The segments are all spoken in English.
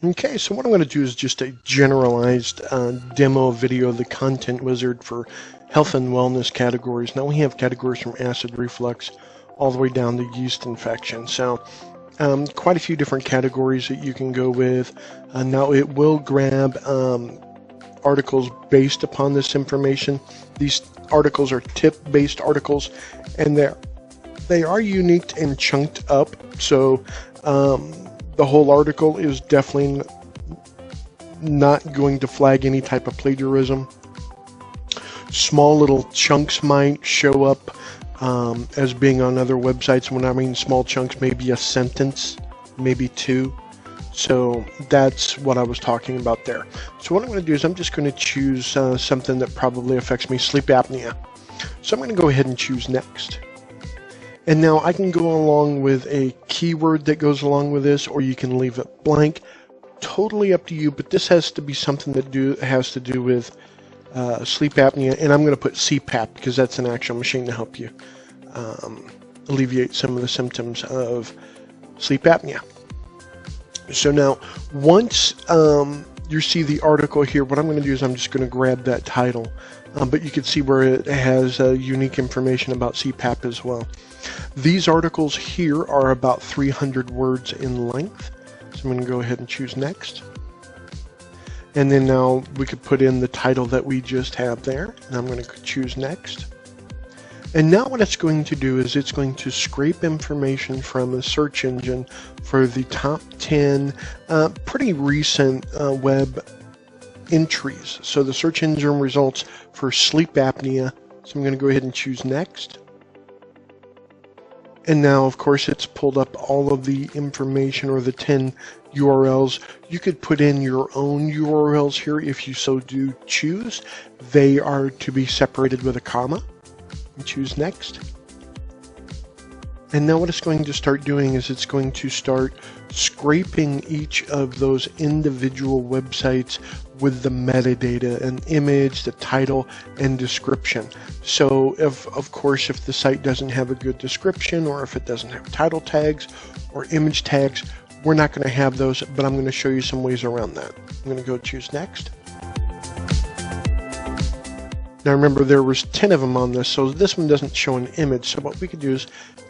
Okay, so what I'm going to do is just a generalized demo video of the content wizard for health and wellness categories. Now we have categories from acid reflux all the way down to yeast infection. So quite a few different categories that you can go with. Now it will grab articles based upon this information. These articles are tip-based articles, and they are unique and chunked up. So the whole article is definitely not going to flag any type of plagiarism. Small little chunks might show up as being on other websites. When I mean small chunks, maybe a sentence, maybe two. So that's what I was talking about there. So what I'm going to do is I'm just going to choose something that probably affects me, sleep apnea. So I'm going to go ahead and choose next. And now I can go along with a keyword that goes along with this, or you can leave it blank. Totally up to you, but this has to be something that has to do with sleep apnea, and I'm going to put CPAP because that's an actual machine to help you alleviate some of the symptoms of sleep apnea. So now, once you see the article here, what I'm going to do is I'm just going to grab that title, but you can see where it has unique information about CPAP as well. These articles here are about 300 words in length, so I'm going to go ahead and choose next. And then now we could put in the title that we just have there, and I'm going to choose next. And now what it's going to do is it's going to scrape information from a search engine for the top 10 pretty recent web entries. So the search engine results for sleep apnea. So I'm going to go ahead and choose next. And now, of course, it's pulled up all of the information, or the 10 URLs. You could put in your own URLs here if you so do choose. They are to be separated with a comma. And choose next. And now what it's going to start doing is it's going to start scraping each of those individual websites with the metadata, an image, the title, and description. So of course, if the site doesn't have a good description, or if it doesn't have title tags or image tags, we're not going to have those, but I'm going to show you some ways around that. I'm going to go choose next. Now remember, there was 10 of them on this, so this one doesn't show an image. So what we could do is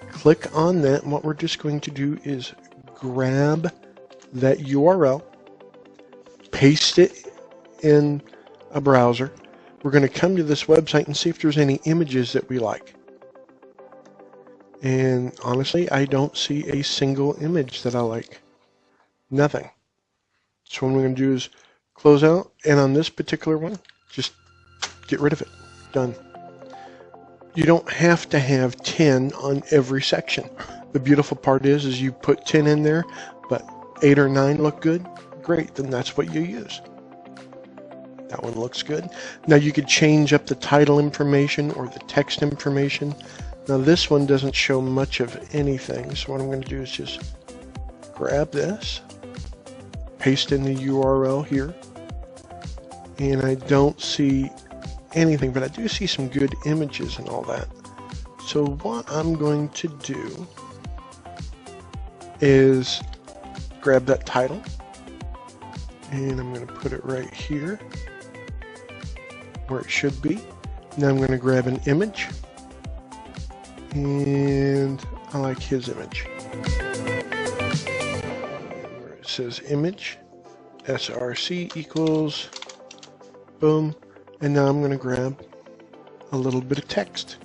click on that, and what we're just going to do is grab that URL, paste it in a browser. We're going to come to this website and see if there's any images that we like. And honestly, I don't see a single image that I like. Nothing. So what we're going to do is close out, and on this particular one, just get rid of it. Done. You don't have to have 10 on every section. The beautiful part is you put 10 in there, but 8 or 9 look good. Great, then that's what you use. That one looks good. Now you could change up the title information or the text information. Now this one doesn't show much of anything, so what I'm going to do is just grab this, paste in the URL here, and I don't see anything, but I do see some good images and all that. So what I'm going to do is grab that title, and I'm going to put it right here where it should be. Now I'm going to grab an image, and I like his image. Where it says image, src equals, boom. And now I'm going to grab a little bit of text.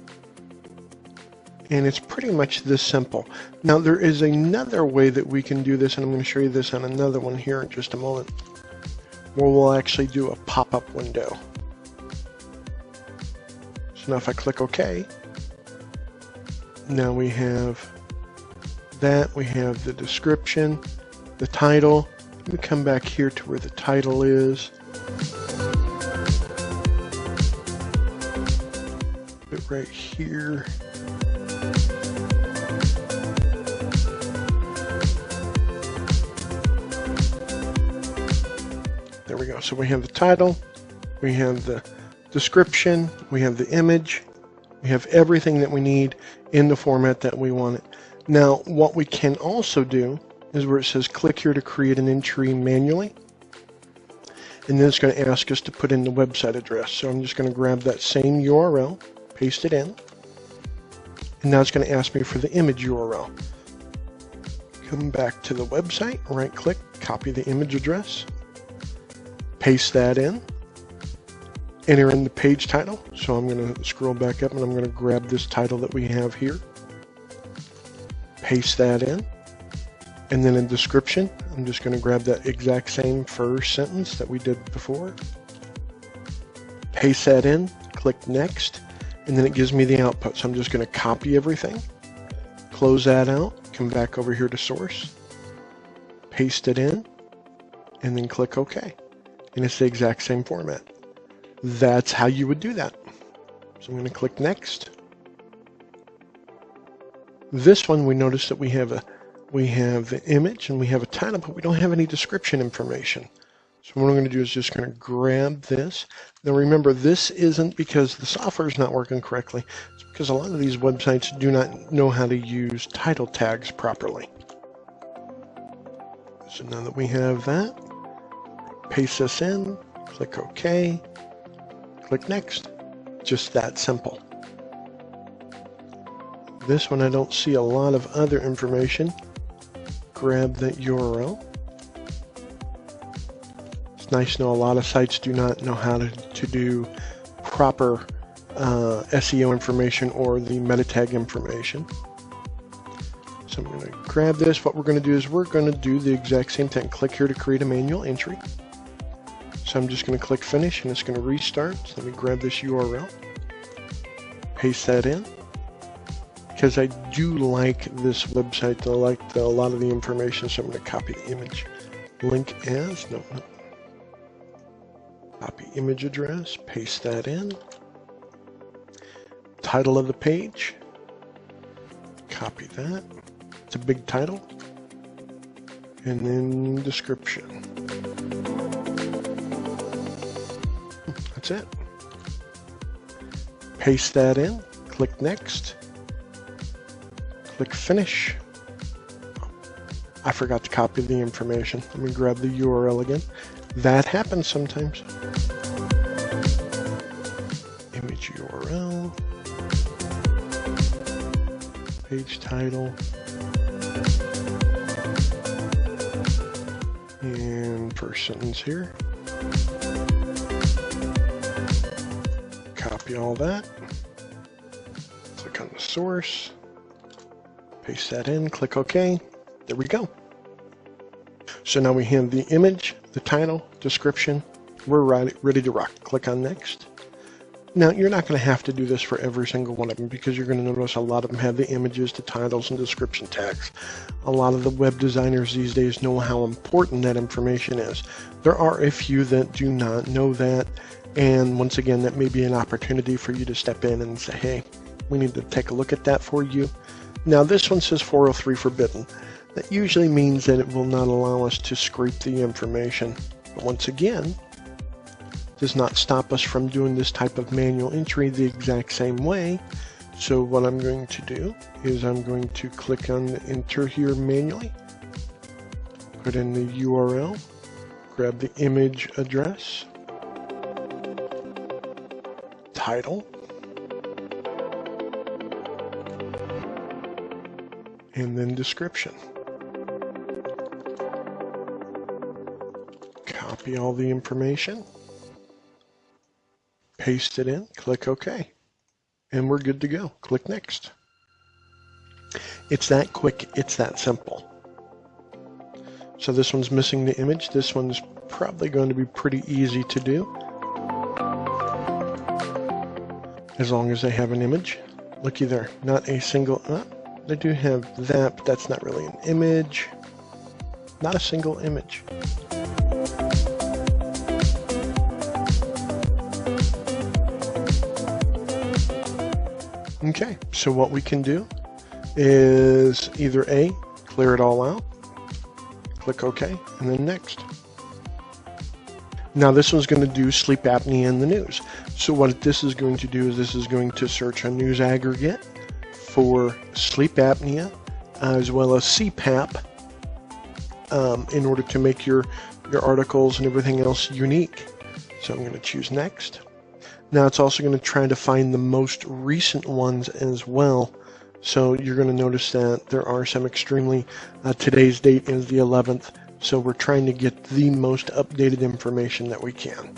And it's pretty much this simple. Now there is another way that we can do this, and I'm going to show you this on another one here in just a moment, where we'll actually do a pop-up window. So now if I click OK, now we have that, we have the description, the title. Let me come back here to where the title is. Right here. There we go. So we have the title, we have the description, we have the image, we have everything that we need in the format that we want it. Now, what we can also do is where it says click here to create an entry manually. And then it's going to ask us to put in the website address. So I'm just going to grab that same URL, paste it in. And now it's going to ask me for the image URL. Come back to the website, right click, copy the image address, paste that in, enter in the page title. So I'm going to scroll back up and I'm going to grab this title that we have here, paste that in, and then in description, I'm just going to grab that exact same first sentence that we did before, paste that in, click next, and then it gives me the output. So I'm just going to copy everything, close that out, come back over here to source, paste it in, and then click OK. And it's the exact same format. That's how you would do that. So I'm going to click next. This one, we notice that we have the image and we have a title, but we don't have any description information. So what I'm going to do is just going to grab this. Now remember, this isn't because the software is not working correctly. It's because a lot of these websites do not know how to use title tags properly. So now that we have that, paste this in, click OK, click next. Just that simple. This one I don't see a lot of other information. Grab that URL. It's nice to know a lot of sites do not know how to do proper SEO information or the meta tag information. So I'm going to grab this. What we're going to do is we're going to do the exact same thing. Click here to create a manual entry. So I'm just going to click finish and it's going to restart. So let me grab this URL, paste that in. Because I do like this website, I like a lot of the information, so I'm going to copy the image. Link as, no. Copy image address, paste that in. Title of the page, copy that. It's a big title. And then description. That's it. Paste that in, click next. Click finish. I forgot to copy the information. Let me grab the URL again. That happens sometimes. Image URL. Page title. And first sentence here. Copy all that. Click on the source. Paste that in, click OK. There we go. So now we have the image, the title, description. We're ready to rock. Click on next. Now you're not going to have to do this for every single one of them because you're going to notice a lot of them have the images, the titles, and description tags. A lot of the web designers these days know how important that information is. There are a few that do not know that, and once again, that may be an opportunity for you to step in and say, hey, we need to take a look at that for you. Now this one says 403 forbidden. That usually means that it will not allow us to scrape the information. But once again, does not stop us from doing this type of manual entry the exact same way. So what I'm going to do is I'm going to click on the enter here manually, put in the URL, grab the image address, title, and then description. Copy all the information, paste it in, click OK, and we're good to go. Click next. It's that quick, it's that simple. So this one's missing the image. This one's probably going to be pretty easy to do, as long as they have an image. Looky there, not a single, they do have that, but that's not really an image. Not a single image. Okay, so what we can do is either A, clear it all out, click OK, and then next. Now this one's going to do sleep apnea in the news. So what this is going to do is this is going to search a news aggregate for sleep apnea as well as CPAP in order to make your articles and everything else unique. So I'm going to choose next. Now it's also going to try to find the most recent ones as well. So you're going to notice that there are some extremely, today's date is the 11th, so we're trying to get the most updated information that we can.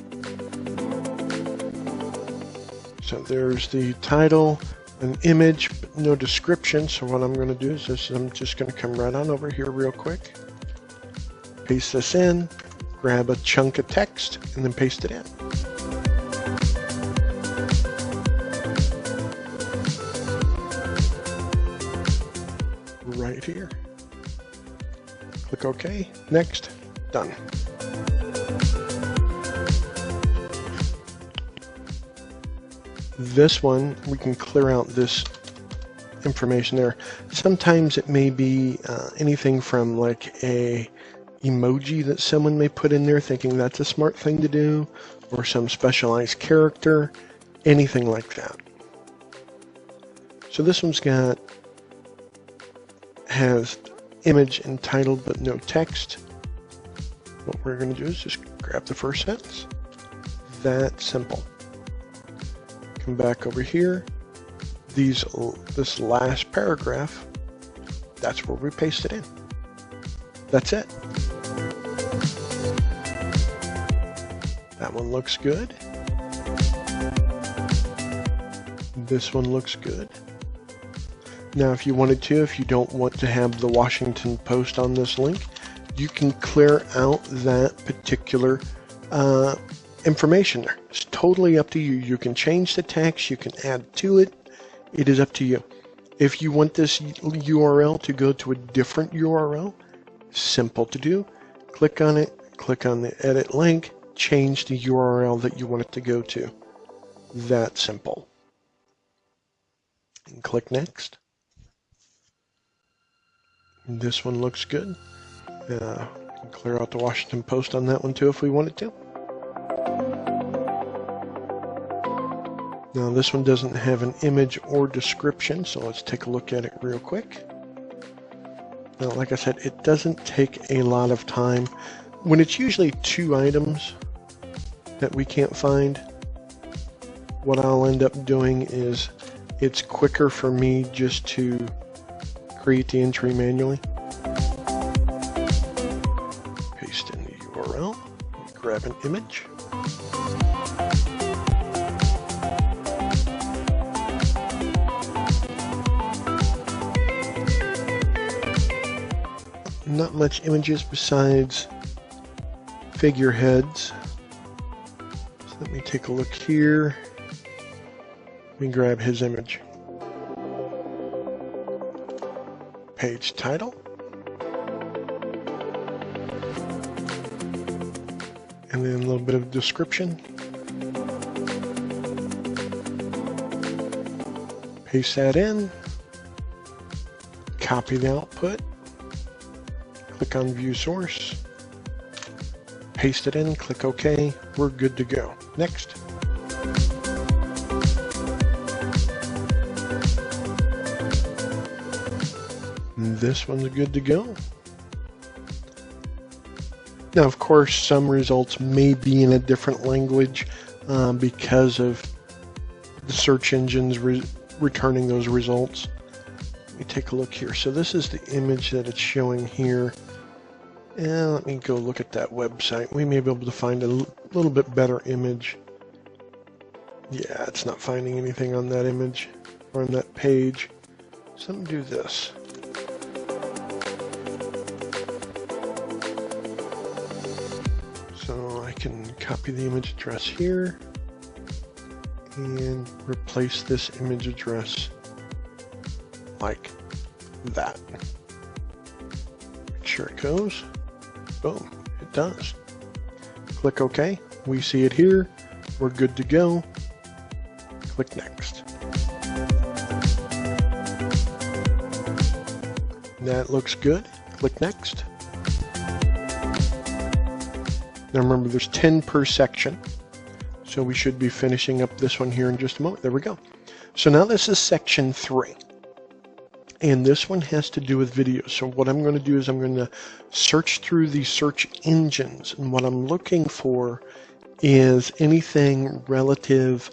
So there's the title, an image, but no description. So what I'm going to do is this, I'm just going to come right on over here real quick, paste this in, grab a chunk of text, and then paste it in. Right here. Click OK, next, done. This one, we can clear out this information there. Sometimes it may be anything from like a emoji that someone may put in there thinking that's a smart thing to do, or some specialized character, anything like that. So this one's has image entitled but no text. What we're going to do is just grab the first sentence. That simple. Come back over here. This last paragraph, that's where we paste it in. That's it. That one looks good. This one looks good. Now, if you wanted to, if you don't want to have the Washington Post on this link, you can clear out that particular information there. It's totally up to you. You can change the text, you can add to it. It is up to you. If you want this URL to go to a different URL, simple to do. Click on it, click on the edit link, change the URL that you want it to go to. That simple. And click next. This one looks good. Clear out the Washington Post on that one too if we wanted to. Now this one doesn't have an image or description, so let's take a look at it real quick. Now, like I said, it doesn't take a lot of time. When it's usually 2 items that we can't find, what I'll end up doing is it's quicker for me just to create the entry manually. Paste in the URL, grab an image. Not much images besides figureheads. So let me take a look here. Let me grab his image. Page title. And then a little bit of description. Paste that in. Copy the output. Click on View Source. Paste it in, click OK. We're good to go. Next. This one's good to go. Now, of course, some results may be in a different language because of the search engines returning those results. Let me take a look here. So this is the image that it's showing here. And let me go look at that website. We may be able to find a little bit better image. Yeah, it's not finding anything on that image or on that page. So let me do this. So I can copy the image address here and replace this image address like that. Make sure it goes. Boom, it does. Click OK. We see it here. We're good to go. Click next. That looks good. Click next. Now remember, there's 10 per section. So we should be finishing up this one here in just a moment. There we go. So now this is section 3. and this one has to do with video. So what I'm going to do is I'm going to search through the search engines, and what I'm looking for is anything relative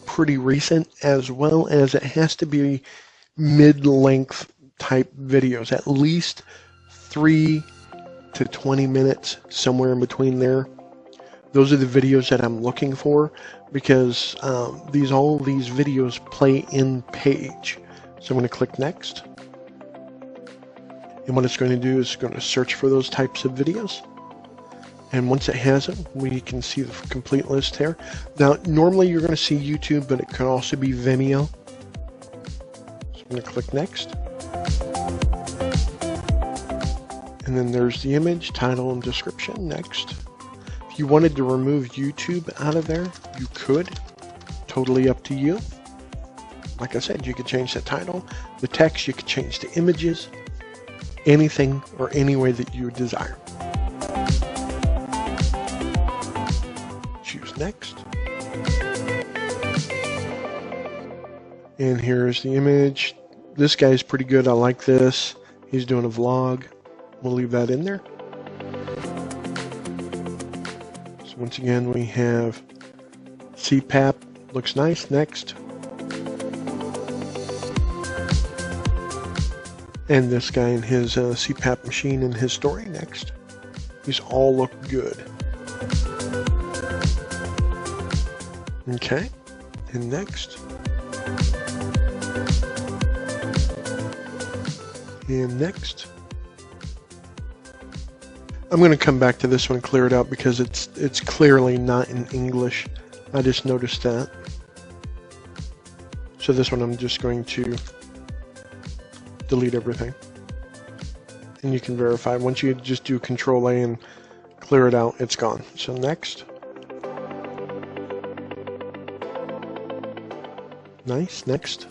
pretty recent, as well as it has to be mid-length type videos, at least 3 to 20 minutes, somewhere in between there. Those are the videos that I'm looking for, because all these videos play in page. So I'm going to click next, and what it's going to do is it's going to search for those types of videos. And once it has it, we can see the complete list here. Now, normally you're going to see YouTube, but it can also be Vimeo. So I'm going to click next. And then there's the image, title, and description. Next. If you wanted to remove YouTube out of there, you could. Totally up to you. Like I said, you could change the title, the text, you could change the images, anything or any way that you desire. Choose next. And here's the image. This guy's pretty good. I like this. He's doing a vlog. We'll leave that in there. So once again, we have CPAP. Looks nice. Next. And this guy and his CPAP machine and his story. Next. These all look good. Okay, and next. And next. I'm going to come back to this one, clear it out, because it's clearly not in English. I just noticed that. So this one I'm just going to delete everything. And you can verify. Once you just do Control A and clear it out, it's gone. So next. Nice. Next.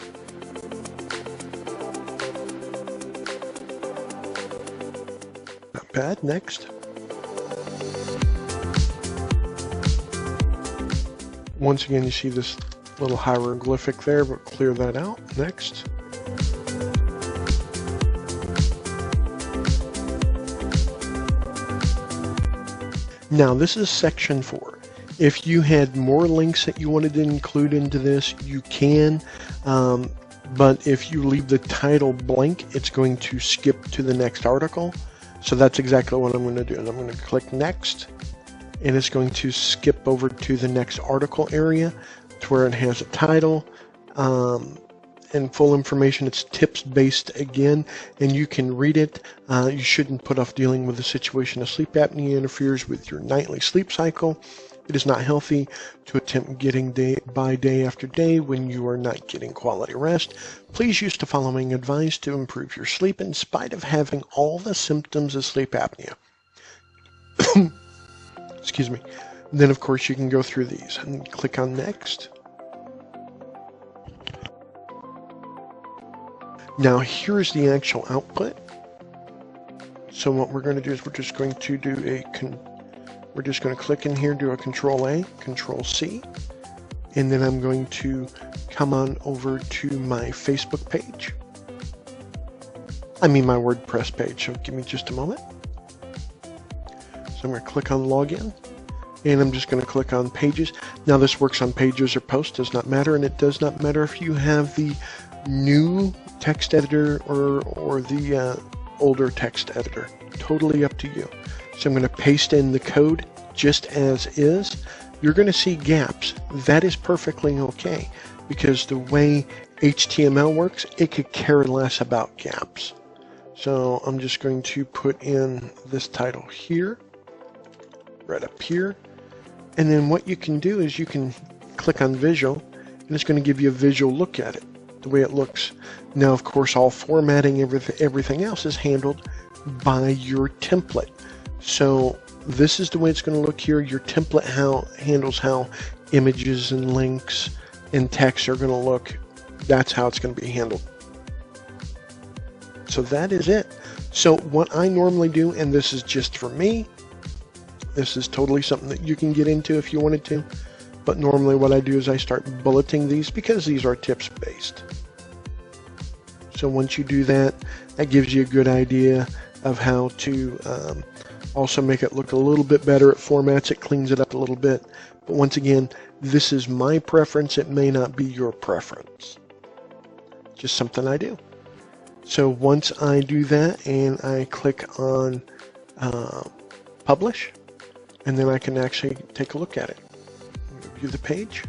Not bad. Next. Once again, you see this little hieroglyphic there, but clear that out. Next. Now, this is section 4. If you had more links that you wanted to include into this, you can, but if you leave the title blank, it's going to skip to the next article. So that's exactly what I'm going to do. And I'm going to click next, and it's going to skip over to the next article area to where it has a title and full information. It's tips based again, and you can read it. You shouldn't put off dealing with the situation of sleep apnea interferes with your nightly sleep cycle. It is not healthy to attempt getting day by day after day when you are not getting quality rest. Please use the following advice to improve your sleep in spite of having all the symptoms of sleep apnea. Excuse me. And then, of course, you can go through these and click on next. Now, here's the actual output. So what we're going to do is we're just going to do we're just going to click in here, do a Control A, Control C, and then I'm going to come on over to my Facebook page. I mean my WordPress page, so give me just a moment. So I'm going to click on Login, and I'm just going to click on Pages. Now this works on Pages or Posts, does not matter, and it does not matter if you have the new text editor or the older text editor. Totally up to you. So I'm going to paste in the code just as is. You're going to see gaps. That is perfectly okay, because the way HTML works, it could care less about gaps. So I'm just going to put in this title here, right up here. And then what you can do is you can click on Visual, and it's going to give you a visual look at it, the way it looks. Now, of course, all formatting, everything else is handled by your template. So this is the way it's going to look here. Your template handles how images and links and text are going to look. That's how it's going to be handled. So that is it. So what I normally do, and this is just for me, this is totally something that you can get into if you wanted to, but normally what I do is I start bulleting these because these are tips based. So once you do that, that gives you a good idea of how to also make it look a little bit better. It formats it, cleans it up a little bit. But once again, this is my preference. It may not be your preference. Just something I do. So once I do that and I click on publish, and then I can actually take a look at it. View the page.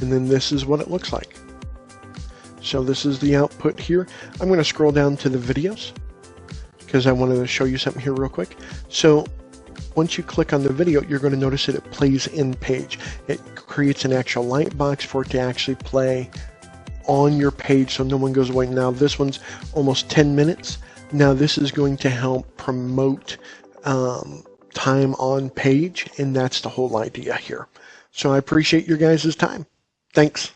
And then this is what it looks like. So this is the output here. I'm going to scroll down to the videos because I wanted to show you something here real quick. So once you click on the video, you're going to notice that it plays in page. It creates an actual light box for it to actually play on your page so no one goes away. Now this one's almost 10 minutes. Now this is going to help promote time on page, and that's the whole idea here. So I appreciate your guys' time. Thanks.